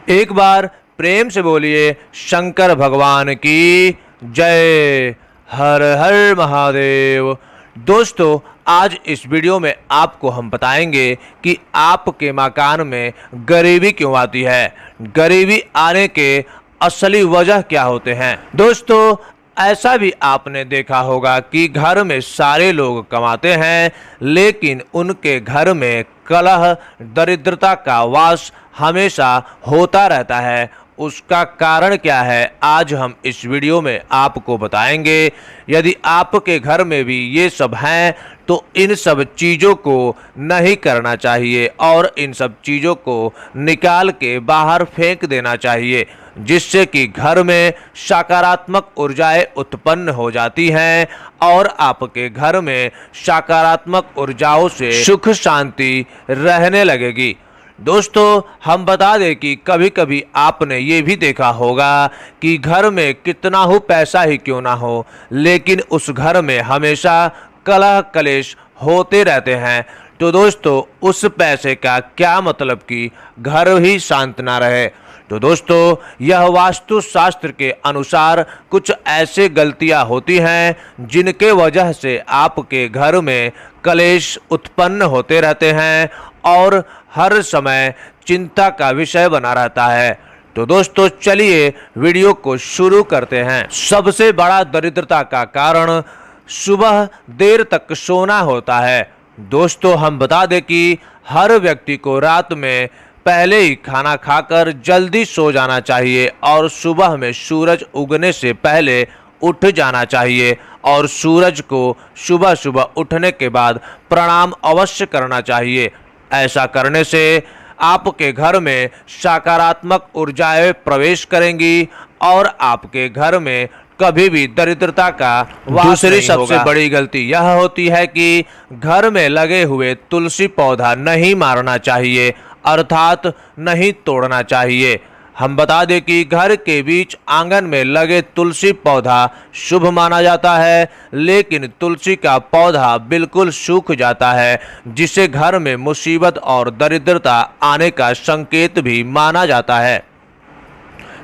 एक बार प्रेम से बोलिए शंकर भगवान की जय। हर हर महादेव। दोस्तों, आज इस वीडियो में आपको हम बताएंगे कि आपके मकान में गरीबी क्यों आती है, गरीबी आने के असली वजह क्या होते हैं। दोस्तों, ऐसा भी आपने देखा होगा कि घर में सारे लोग कमाते हैं, लेकिन उनके घर में कलह, दरिद्रता का वास हमेशा होता रहता है। उसका कारण क्या है, आज हम इस वीडियो में आपको बताएंगे। यदि आपके घर में भी ये सब हैं तो इन सब चीज़ों को नहीं करना चाहिए और इन सब चीज़ों को निकाल के बाहर फेंक देना चाहिए, जिससे कि घर में सकारात्मक ऊर्जाएं उत्पन्न हो जाती हैं और आपके घर में सकारात्मक ऊर्जाओं से सुख शांति रहने लगेगी। दोस्तों, हम बता दें कि कभी कभी आपने ये भी देखा होगा कि घर में कितना हो पैसा ही क्यों ना हो, लेकिन उस घर में हमेशा कलह कलेश होते रहते हैं। तो दोस्तों, उस पैसे का क्या मतलब कि घर ही शांत ना रहे। तो दोस्तों, यह वास्तु शास्त्र के अनुसार कुछ ऐसे गलतियां होती हैं जिनके वजह से आपके घर में कलेश उत्पन्न होते रहते हैं और हर समय चिंता का विषय बना रहता है। तो दोस्तों, चलिए वीडियो को शुरू करते हैं। सबसे बड़ा दरिद्रता का कारण सुबह देर तक सोना होता है। दोस्तों, हम बता दें कि हर व्यक्ति को रात में पहले ही खाना खाकर जल्दी सो जाना चाहिए और सुबह में सूरज उगने से पहले उठ जाना चाहिए और सूरज को सुबह सुबह उठने के बाद प्रणाम अवश्य करना चाहिए। ऐसा करने से आपके घर में सकारात्मक ऊर्जाएं प्रवेश करेंगी और आपके घर में कभी भी दरिद्रता का वास नहीं होगा। दूसरी सबसे बड़ी गलती यह होती है कि घर में लगे हुए तुलसी पौधा नहीं मारना चाहिए, अर्थात नहीं तोड़ना चाहिए। हम बता दें कि घर के बीच आंगन में लगे तुलसी पौधा शुभ माना जाता है, लेकिन तुलसी का पौधा बिल्कुल सूख जाता है, जिसे घर में मुसीबत और दरिद्रता आने का संकेत भी माना जाता है।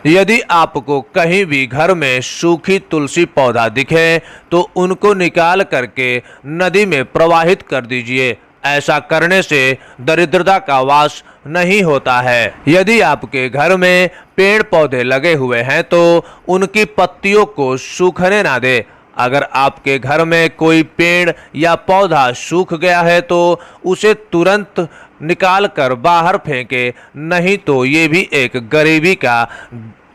यदि आपको कहीं भी घर में सूखी तुलसी पौधा दिखे तो उनको निकाल करके नदी में प्रवाहित कर दीजिए। ऐसा करने से दरिद्रता का वास नहीं होता है। यदि आपके घर में पेड़ पौधे लगे हुए हैं तो उनकी पत्तियों को सूखने ना दें। अगर आपके घर में कोई पेड़ या पौधा सूख गया है तो उसे तुरंत निकाल कर बाहर फेंके, नहीं तो ये भी एक गरीबी का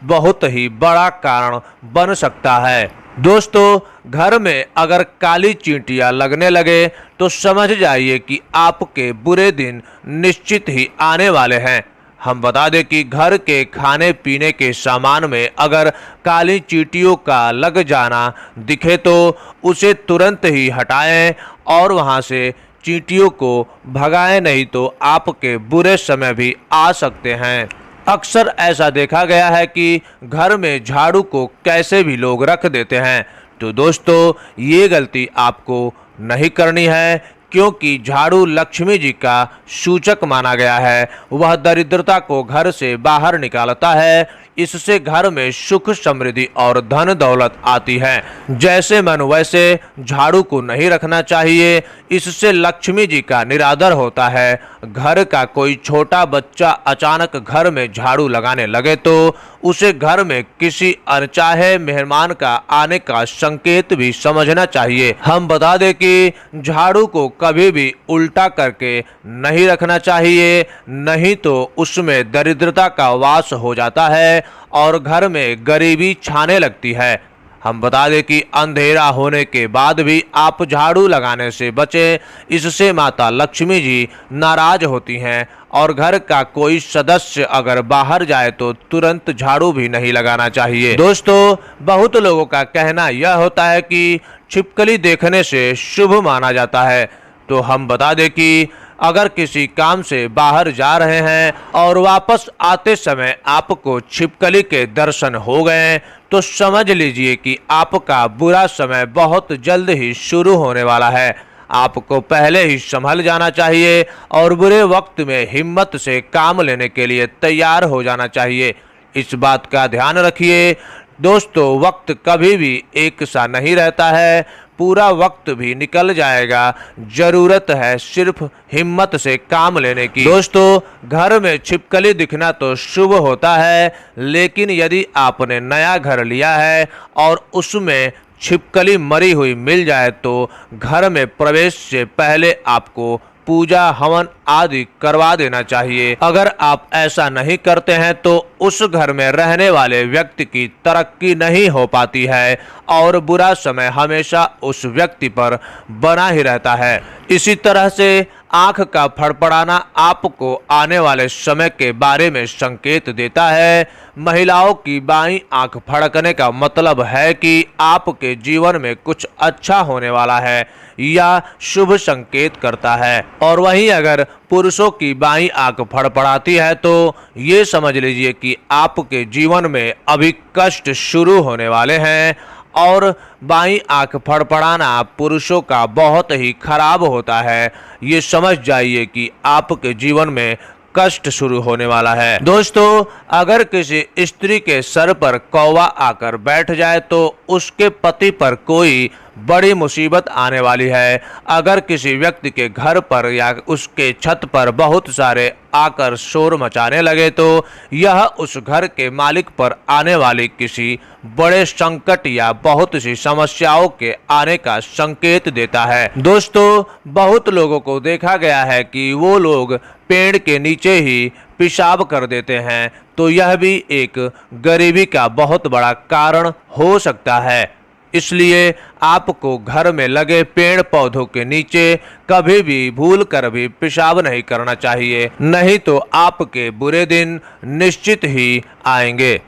बहुत ही बड़ा कारण बन सकता है। दोस्तों, घर में अगर काली चींटियां लगने लगे तो समझ जाइए कि आपके बुरे दिन निश्चित ही आने वाले हैं। हम बता दें कि घर के खाने पीने के सामान में अगर काली चींटियों का लग जाना दिखे तो उसे तुरंत ही हटाएं और वहां से चींटियों को भगाएं, नहीं तो आपके बुरे समय भी आ सकते हैं। अक्सर ऐसा देखा गया है कि घर में झाड़ू को कैसे भी लोग रख देते हैं। तो दोस्तों, ये गलती आपको नहीं करनी है, क्योंकि झाड़ू लक्ष्मी जी का सूचक माना गया है। वह दरिद्रता को घर से बाहर निकालता है। इससे घर में सुख समृद्धि और धन दौलत आती है। जैसे मन वैसे झाड़ू को नहीं रखना चाहिए, इससे लक्ष्मी जी का निरादर होता है। घर का कोई छोटा बच्चा अचानक घर में झाड़ू लगाने लगे तो उसे घर में किसी अनचाहे मेहमान का आने का संकेत भी समझना चाहिए। हम बता दें कि झाड़ू को कभी भी उल्टा करके नहीं रखना चाहिए, नहीं तो उसमें दरिद्रता का वास हो जाता है और घर में गरीबी छाने लगती है। हम बता दें कि अंधेरा होने के बाद भी आप झाड़ू लगाने से बचें, इससे माता लक्ष्मी जी नाराज होती हैं और घर का कोई सदस्य अगर बाहर जाए तो तुरंत झाड़ू भी नहीं लगाना चाहिए। दोस्तों, बहुत लोगों का कहना यह होता है कि छिपकली देखने से शुभ माना जाता है। तो हम बता दें कि अगर किसी काम से बाहर जा रहे हैं और वापस आते समय आपको छिपकली के दर्शन हो गए तो समझ लीजिए कि आपका बुरा समय बहुत जल्द ही शुरू होने वाला है। आपको पहले ही संभल जाना चाहिए और बुरे वक्त में हिम्मत से काम लेने के लिए तैयार हो जाना चाहिए। इस बात का ध्यान रखिए दोस्तों, वक्त कभी भी एक सा नहीं रहता है, पूरा वक्त भी निकल जाएगा। जरूरत है सिर्फ हिम्मत से काम लेने की। दोस्तों, घर में छिपकली दिखना तो शुभ होता है, लेकिन यदि आपने नया घर लिया है और उसमें छिपकली मरी हुई मिल जाए तो घर में प्रवेश से पहले आपको पूजा हवन आदि करवा देना चाहिए। अगर आप ऐसा नहीं करते हैं तो उस घर में रहने वाले व्यक्ति की तरक्की नहीं हो पाती है और बुरा समय हमेशा उस व्यक्ति पर बना ही रहता है। इसी तरह से आंख का फड़फड़ाना आपको आने वाले समय के बारे में संकेत देता है। महिलाओं की बाईं आंख फड़कने का मतलब है कि आपके जीवन में कुछ अच्छा होने वाला है या शुभ संकेत करता है। और वहीं अगर पुरुषों की बाईं आंख फड़फड़ाती है तो ये समझ लीजिए कि आपके जीवन में अभी कष्ट शुरू होने वाले हैं। और बाईं आंख फड़फड़ाना पुरुषों का बहुत ही खराब होता है। ये समझ जाइए कि आपके जीवन में कष्ट शुरू होने वाला है। दोस्तों, अगर किसी स्त्री के सर पर कौवा आकर बैठ जाए तो उसके पति पर कोई बड़ी मुसीबत आने वाली है। अगर किसी व्यक्ति के घर पर या उसके छत पर बहुत सारे आकर शोर मचाने लगे तो यह उस घर के मालिक पर आने वाली किसी बड़े संकट या बहुत सी समस्याओं के आने का संकेत देता है। दोस्तों, बहुत लोगों को देखा गया है कि वो लोग पेड़ के नीचे ही पेशाब कर देते हैं, तो यह भी एक गरीबी का बहुत बड़ा कारण हो सकता है। इसलिए आपको घर में लगे पेड़ पौधों के नीचे कभी भी भूल कर भी पेशाब नहीं करना चाहिए, नहीं तो आपके बुरे दिन निश्चित ही आएंगे।